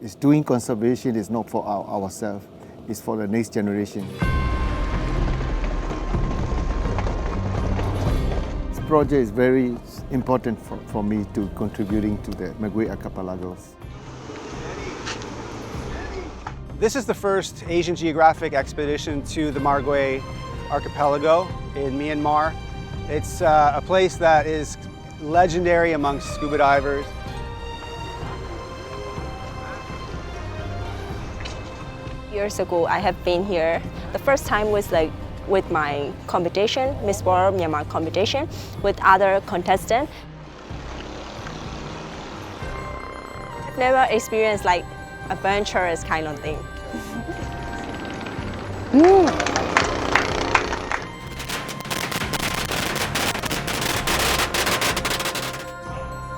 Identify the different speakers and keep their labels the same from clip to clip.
Speaker 1: It's doing conservation is not for ourselves, it's for the next generation. This project is very important for me to contributing to the Mergui Archipelagos.
Speaker 2: This is the first Asian geographic expedition to the Mergui Archipelago in Myanmar. It's a place that is legendary amongst scuba divers.
Speaker 3: Years ago, I have been here. The first time was like with my competition, Miss World Myanmar competition, with other contestants. I've never experienced like adventurous kind of thing.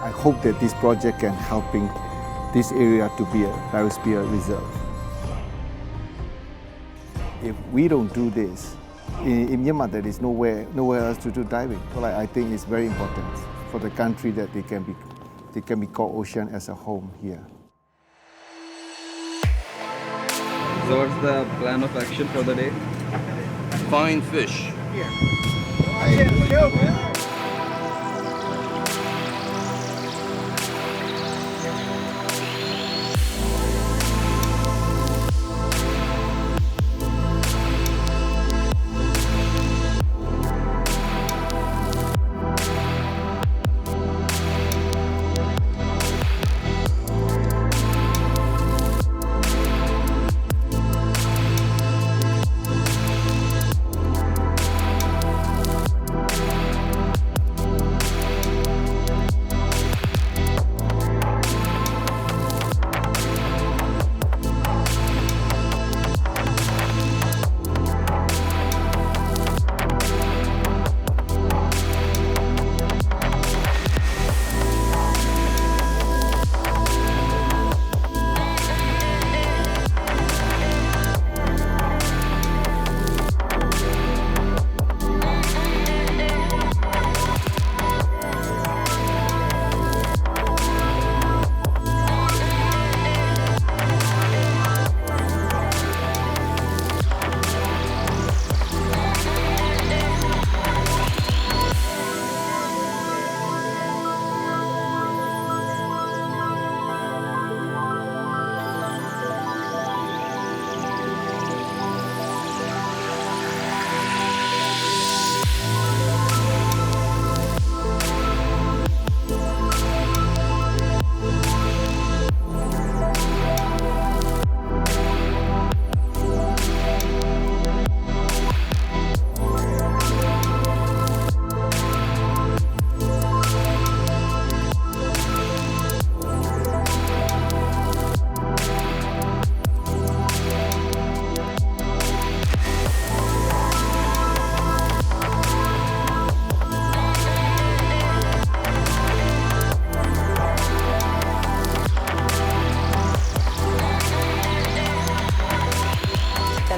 Speaker 1: I hope that this project can helping this area to be a biosphere reserve. If we don't do this, in Myanmar there is nowhere else to do diving. So I think it's very important for the country that they can be called ocean as a home here.
Speaker 4: So what's the plan of action for the day?
Speaker 5: Find fish.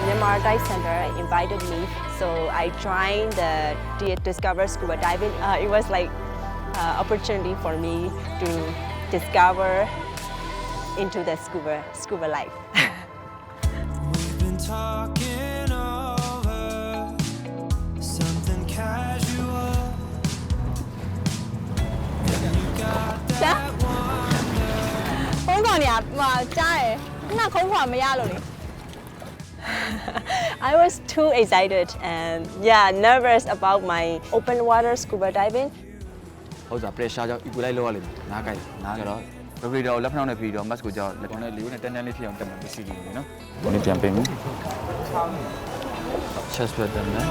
Speaker 3: Myanmar Dive Center invited me, so I joined the Discover Scuba Diving. It was like an opportunity for me to discover into the scuba life.
Speaker 6: We've been talking over something casual. You got that wonder.
Speaker 3: I was too excited and nervous about my open water scuba diving.
Speaker 4: ဟုတ်စား pressure ကြောင့် equalize လုပ်ရလိမ့်မယ်နားကြိုက်နားကြတော့ vibrator ကိုလက်ဖက်နှောင်းနဲ့ပြီးတော့ mask ကိုကြောက်လက်ကောင်းနဲ့လေကိုနဲ့တန်းတန်းလေးဖြစ်အောင်တက်မှာမရှိဘူးเนาะဒီနေ့ပြန်ပြင်ပြီ chest ပဲတက်မယ်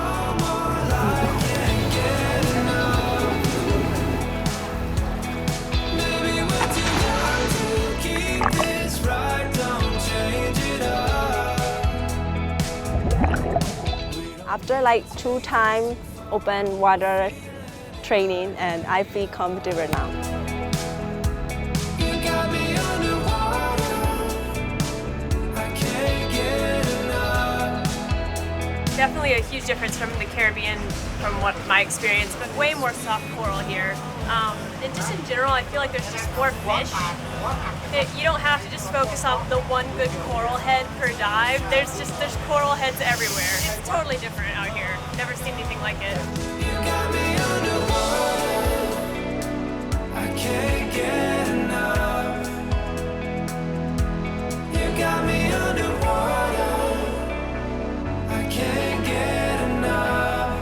Speaker 3: After like 2 times open water training, and I feel comfortable now.
Speaker 7: Definitely a huge difference from the Caribbean, from what my experience, but way more soft coral here. And just in general, I feel like there's just more fish. You don't have to just focus on the one good coral head per dive. There's coral heads everywhere. It's totally different out here. Never seen anything like it.
Speaker 6: You got me underwater. I can't get enough. You got me underwater. I can't get enough.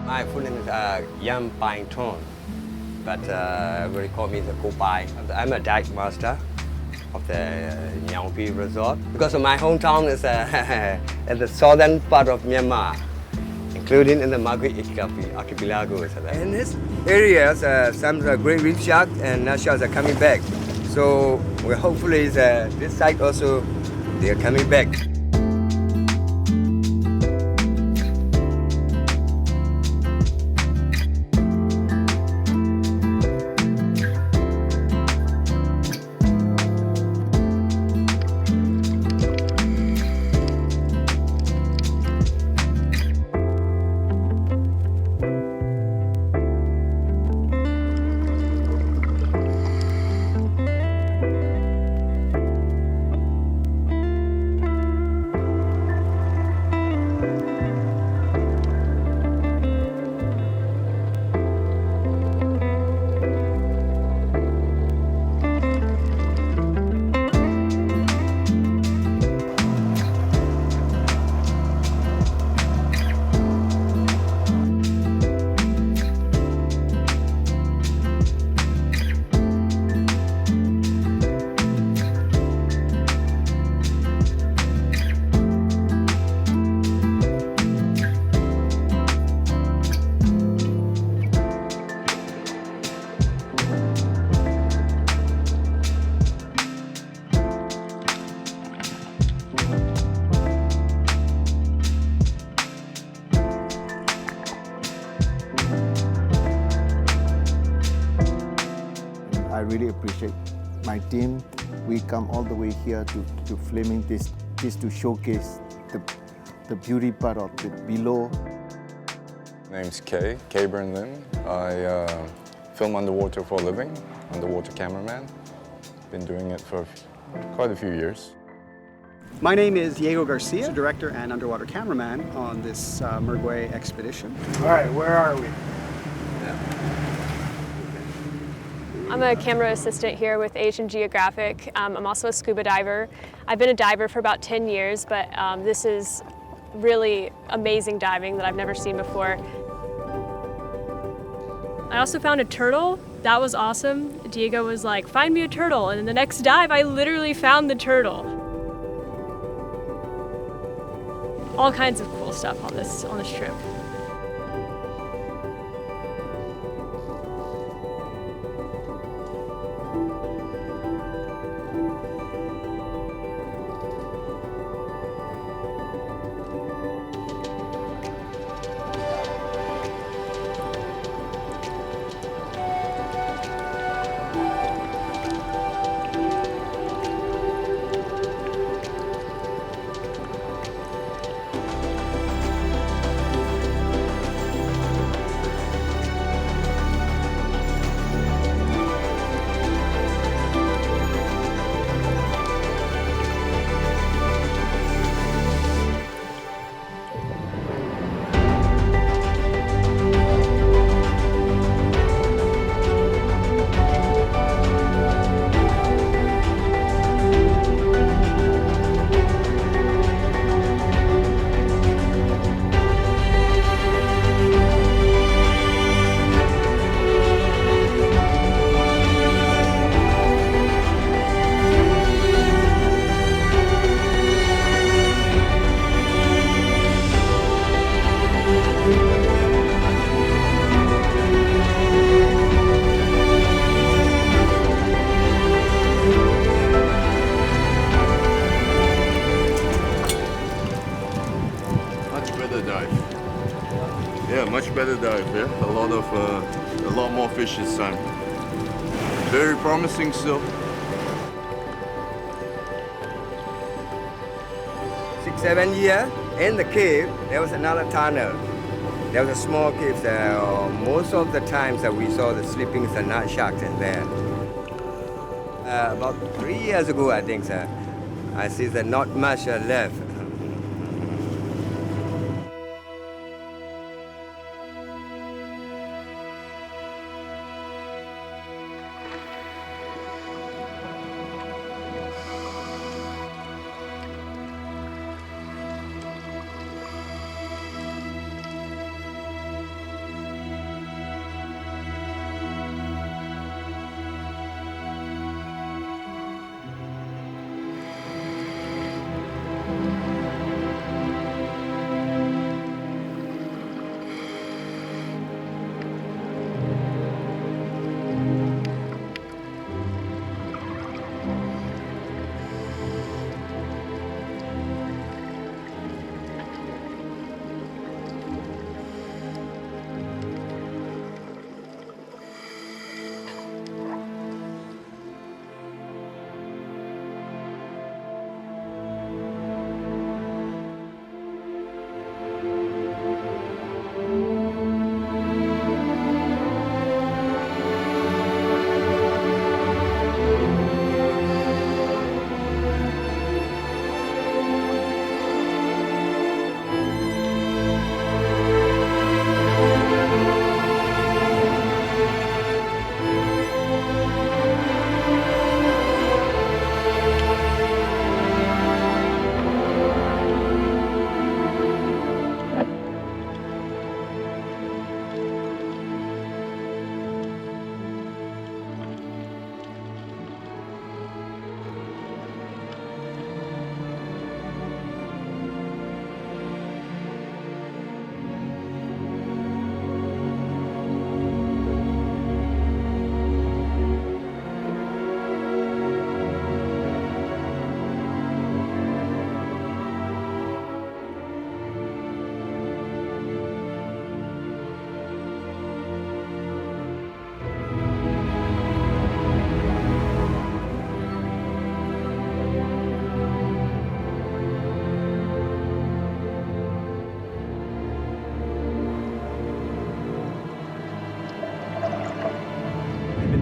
Speaker 8: My full name is Yam Pine Ton, but everybody call me the Kopai. I'm a dive master of the Nyangpi Resort because my hometown is at the southern part of Myanmar, including in the Mergui Archipelago. In this area, some great reef sharks and nut sharks are coming back. So we hopefully this site also they are coming back.
Speaker 1: I really appreciate my team. We come all the way here to filming this to showcase the beauty part of it below.
Speaker 9: Name's Kay Burnlin. I film underwater for a living, underwater cameraman. Been doing it for quite a few years.
Speaker 2: My name is Diego Garcia, director and underwater cameraman on this Mergui expedition. All right, where are we?
Speaker 7: I'm a camera assistant here with Asian Geographic. I'm also a scuba diver. I've been a diver for about 10 years, but this is really amazing diving that I've never seen before. I also found a turtle. That was awesome. Diego was like, find me a turtle. And in the next dive, I literally found the turtle. All kinds of cool stuff on this trip.
Speaker 5: Much better dive, yeah? A lot more fish this time. Very promising still.
Speaker 8: 6-7 years in the cave, there was another tunnel. There was a small cave there. Most of the times that we saw the sleeping nut sharks in there. About 3 years ago, I think, sir. I see that not much left.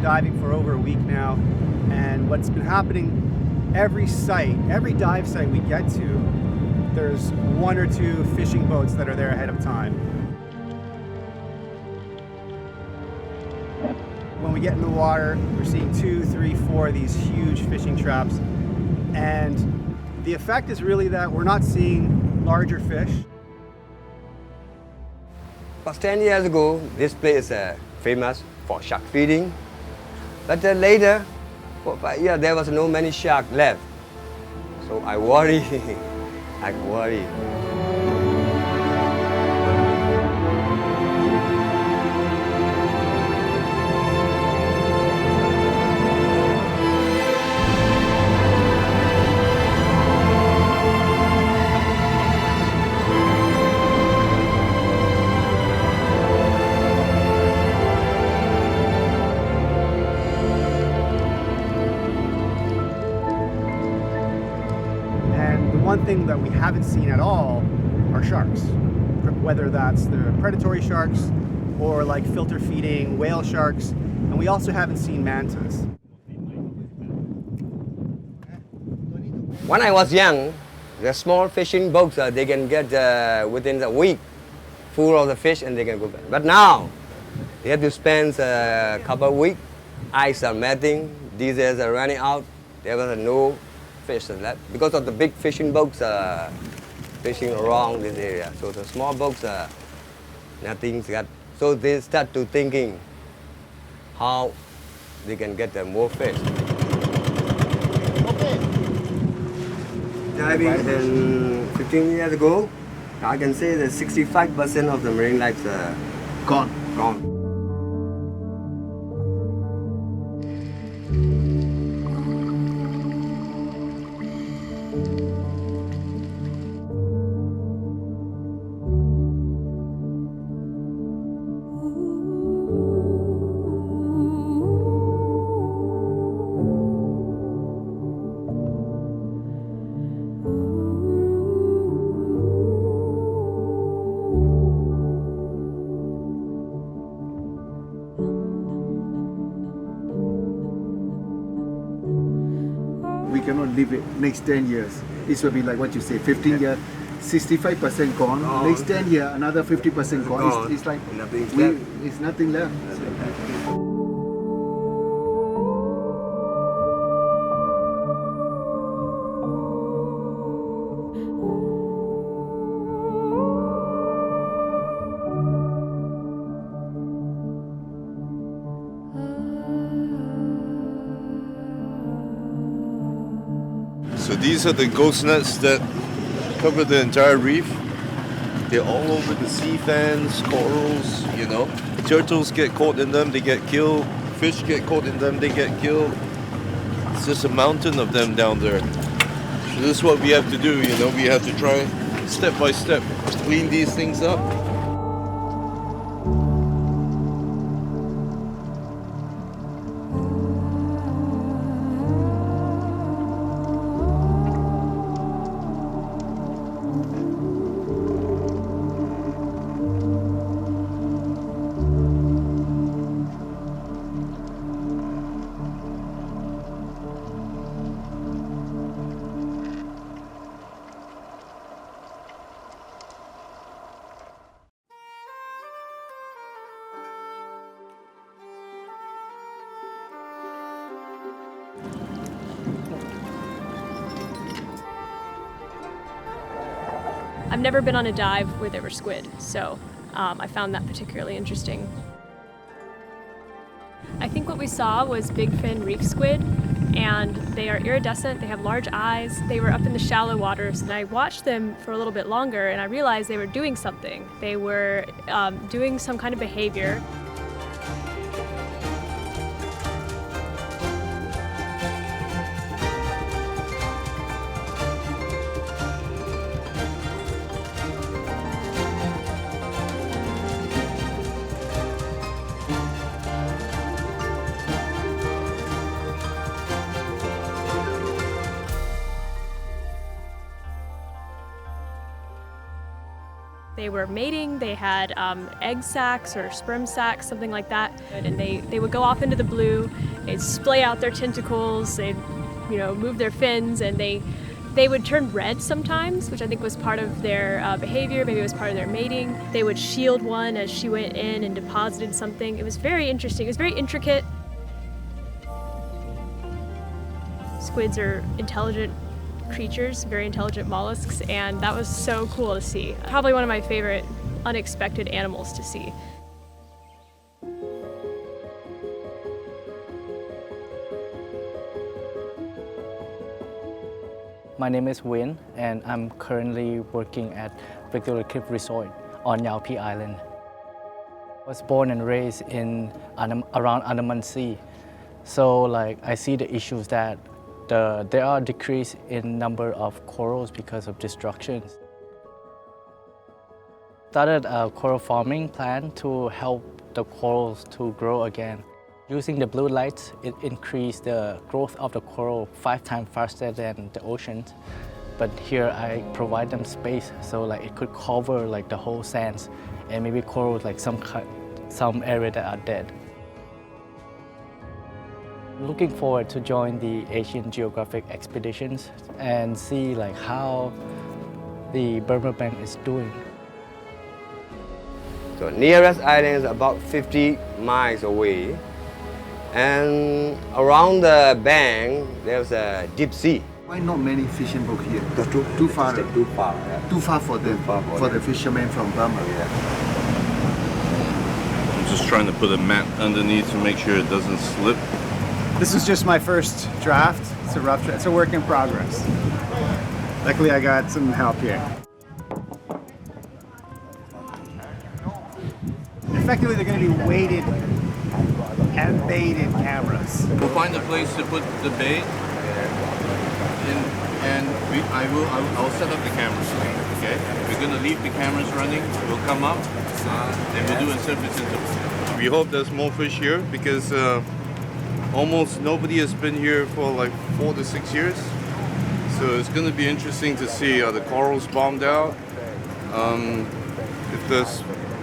Speaker 2: Diving for over a week now, and what's been happening, every dive site we get to, there's 1 or 2 fishing boats that are there ahead of time. When we get in the water, we're seeing 2, 3, 4 of these huge fishing traps, and the effect is really that we're not seeing larger fish.
Speaker 8: About 10 years ago, this place is famous for shark feeding. But then later, for 5 years, there was no many shark left. So I worry. I worry.
Speaker 2: One thing that we haven't seen at all are sharks, whether that's the predatory sharks or like filter feeding whale sharks, and we also haven't seen mantas.
Speaker 8: When I was young, the small fishing boats, they can get within a week full of the fish and they can go back. But now, they have to spend a couple of weeks. Ice are melting, diesels are running out, there was no fish left because of the big fishing boats fishing around this area. So the small boats, nothing's got. So they start to thinking how they can get more fish. Diving in 15 years ago, I can say that 65% of the marine life are gone.
Speaker 1: we cannot live it next 10 years. This will be like what you say, 15 years, 65% gone. Next 10 years, another 50% gone. It's like it's nothing left.
Speaker 5: So these are the ghost nets that cover the entire reef. They're all over the sea fans, corals, you know. Turtles get caught in them, they get killed. Fish get caught in them, they get killed. It's just a mountain of them down there. So this is what we have to do, you know. We have to try step by step, clean these things up.
Speaker 7: I've never been on a dive where there were squid, so I found that particularly interesting. I think what we saw was big fin reef squid, and they are iridescent, they have large eyes. They were up in the shallow waters, and I watched them for a little bit longer, and I realized they were doing something. They were doing some kind of behavior. They were mating, they had egg sacs or sperm sacs, something like that. And they would go off into the blue, they'd splay out their tentacles, they'd move their fins, and they would turn red sometimes, which I think was part of their behavior, maybe it was part of their mating. They would shield one as she went in and deposited something. It was very interesting, it was very intricate. Squids are intelligent creatures, very intelligent mollusks, and that was so cool to see. Probably one of my favorite unexpected animals to see.
Speaker 10: My name is Win, and I'm currently working at Victoria Cliff Resort on Yau Pi Island. I was born and raised in around Andaman Sea, so I see the issues that there are decrease in number of corals because of destruction. Started a coral farming plan to help the corals to grow again. Using the blue lights, it increased the growth of the coral 5 times faster than the oceans. But here I provide them space so it could cover the whole sands and maybe corals some area that are dead. Looking forward to join the Asian Geographic expeditions and see how the Burma Bank is doing.
Speaker 8: So nearest island is about 50 miles away, and around the bank there's a deep sea.
Speaker 1: Why not many fishing boats here? Too far.
Speaker 8: Too far. Yeah.
Speaker 1: Too far for them. For the fishermen from Burma.
Speaker 8: Yeah.
Speaker 5: I'm just trying to put a mat underneath to make sure it doesn't slip.
Speaker 2: This is just my first draft. It's a rough draft. It's a work in progress. Luckily, I got some help here. Effectively, they're going to be weighted and baited cameras.
Speaker 5: We'll find a place to put the bait, and I'll set up the cameras. Okay, we're going to leave the cameras running. We'll come up and we'll do a surface interval. We hope there's more fish here because almost nobody has been here for 4 to 6 years. So it's going to be interesting to see are the corals bombed out,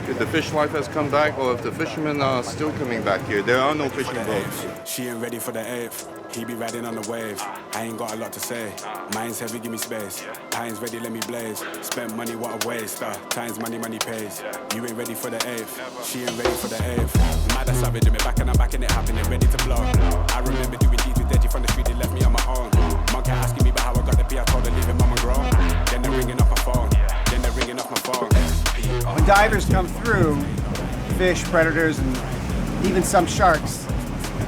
Speaker 5: if the fish life has come back, or if the fishermen are still coming back here. There are no fishing boats.
Speaker 6: She ain't ready for the eighth.
Speaker 11: he be riding on the wave. I ain't got a lot to say. Mine's heavy, give me space. Time's ready, let me blaze. Spent money, what a waste. Time's money, money pays. You ain't ready for the eighth. She ain't ready for the eighth. Mad as savage, me back and I'm back and it happening, ready to blow. I remember doing deeds with Deji from the street, they left me on my own. Monkey asking me about how I got the P, I told her leave him on my grow. Then they're ringing off my phone. Then they're ringing off my phone.
Speaker 2: When divers come through, fish, predators, and even some sharks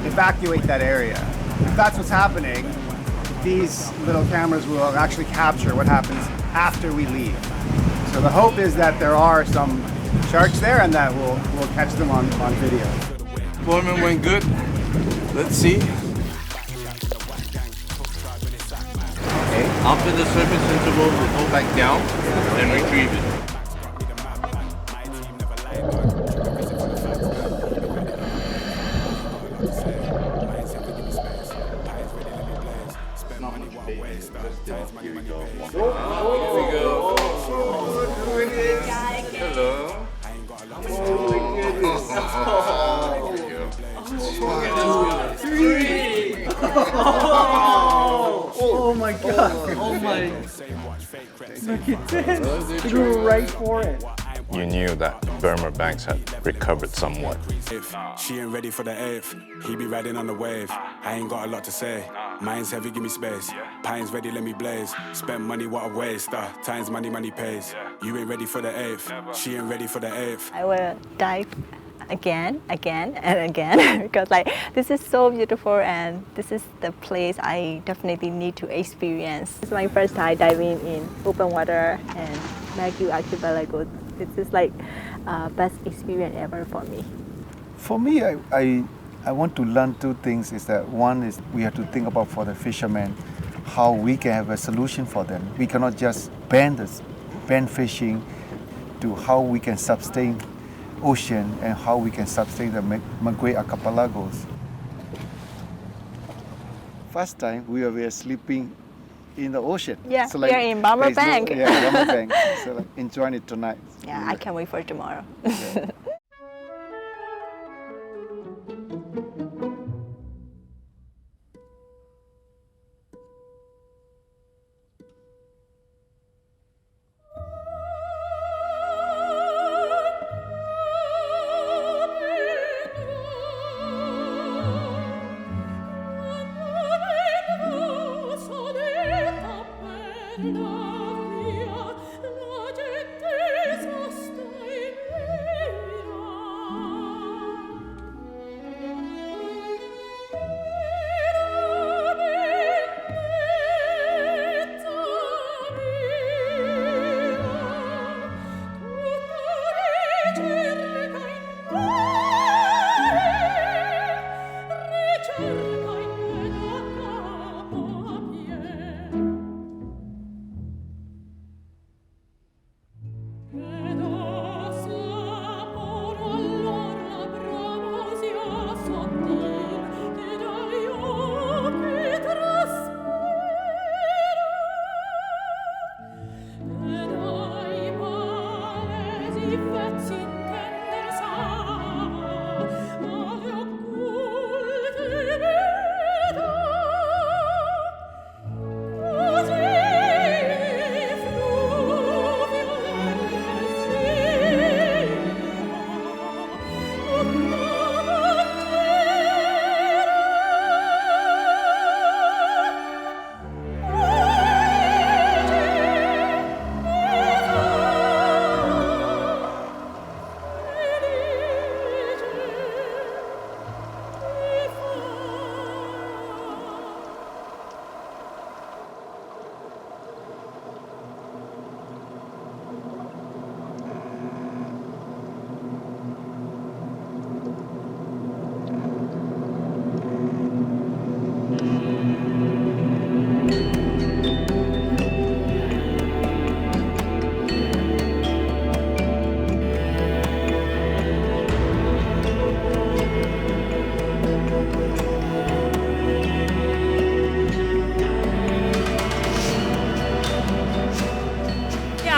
Speaker 2: evacuate that area. If that's what's happening, these little cameras will actually capture what happens after we leave. So the hope is that there are some sharks there and that we'll catch them on video.
Speaker 5: Deployment went good. Let's see. Okay. After the surface interval, we'll go back down and retrieve it.
Speaker 2: Oh my God! Oh my! Look at this! They go right for it.
Speaker 9: You knew that Burma banks had recovered somewhat.
Speaker 11: She ain't ready for the eighth. He be riding on the wave. I ain't got a lot to say. Mine's heavy, give me space. Pine's ready, let me blaze. Spent money, what a waste. Time's money, money pays. You ain't ready for the eighth. She ain't ready for the eighth.
Speaker 3: I will dive again and again because like this is so beautiful and this is the place I definitely need to experience. It's my first time diving in open water and Mergui Archipelago. This is like best experience ever for me.
Speaker 1: For me, I want to learn two things. Is that one is we have to think about for the fishermen how we can have a solution for them. We cannot just ban fishing to how we can sustain ocean and how we can sustain the Mergui Archipelagos. First time we were sleeping in the ocean.
Speaker 3: Yeah,
Speaker 1: so
Speaker 3: we are in Burma Bank.
Speaker 1: Burma Bank. So like, enjoying it tonight.
Speaker 3: Yeah, I can't wait for tomorrow.
Speaker 1: Yeah.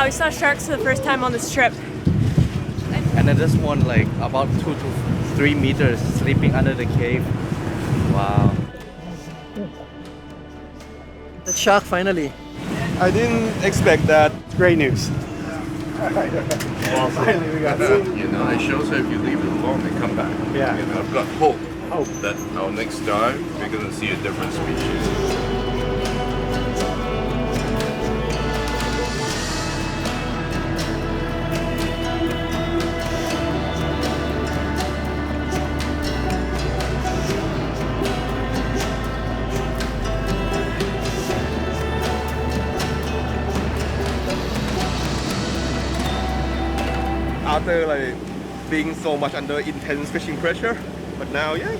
Speaker 7: We saw sharks for the first time on this trip.
Speaker 10: And then this one like about 2 to 3 meters sleeping under the cave. Wow.
Speaker 12: The shark finally.
Speaker 2: I didn't expect that. It's great news. Well, finally we got some.
Speaker 5: You know, it shows that if you leave it alone, they come back.
Speaker 2: Yeah.
Speaker 5: You know, I've got hope that our next dive, we're going to see a different species.
Speaker 13: After like being so much under intense fishing pressure, but now, yeah.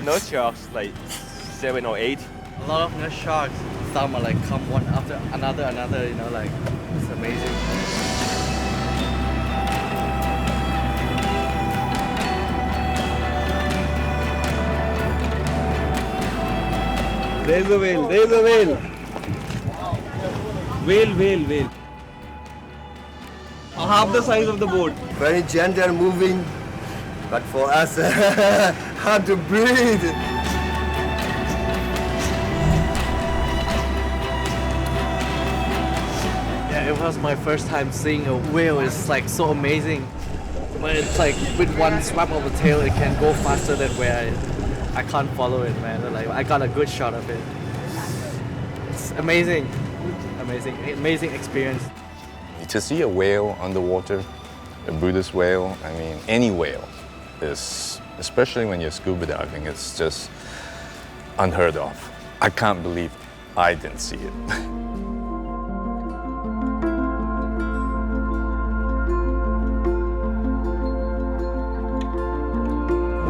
Speaker 14: Nurse sharks like 7 or 8.
Speaker 10: A lot of nurse sharks. Some are like come one after another, you know, like it's amazing.
Speaker 14: There's a whale, there's a whale. Whale. Half the size of the boat.
Speaker 12: Very gentle moving, but for us, hard to breathe.
Speaker 10: Yeah, it was my first time seeing a whale. It's like so amazing. But it's like with one swap of the tail, it can go faster than where I can't follow it, man. Like I got a good shot of it. It's amazing experience.
Speaker 9: To see a whale underwater, a Buddhist whale, I mean, any whale, is, especially when you're scuba diving, it's just unheard of. I can't believe I didn't see it.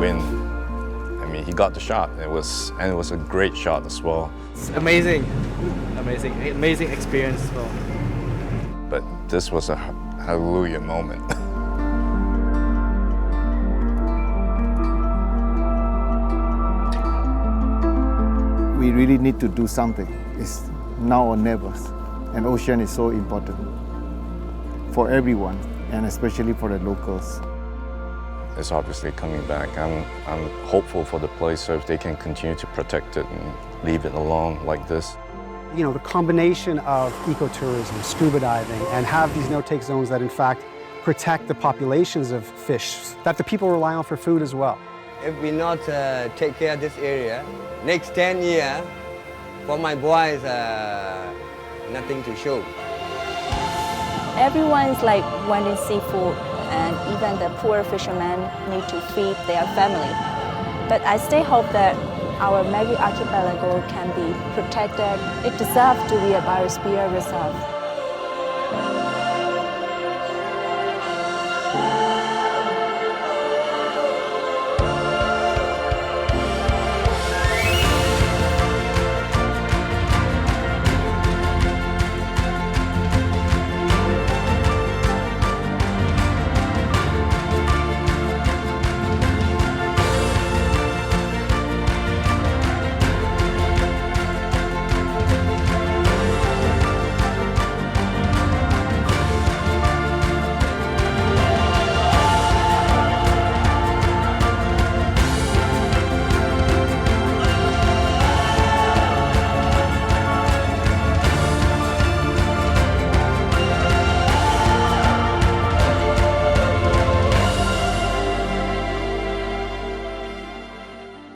Speaker 9: Win. I mean, he got the shot. It was a great shot as well.
Speaker 10: It's amazing experience as well.
Speaker 9: But this was a hallelujah moment.
Speaker 1: We really need to do something. It's now or never. And ocean is so important for everyone, and especially for the locals.
Speaker 9: It's obviously coming back. I'm hopeful for the place, so if they can continue to protect it and leave it alone like this.
Speaker 2: You know, the combination of ecotourism, scuba diving, and have these no-take zones that in fact protect the populations of fish that the people rely on for food as well.
Speaker 8: If we not take care of this area, next 10 years, for my boys, nothing to show.
Speaker 3: Everyone's like wanting seafood, and even the poor fishermen need to feed their family. But I still hope that our Mergui Archipelago can be protected. It deserves to be a biosphere reserve.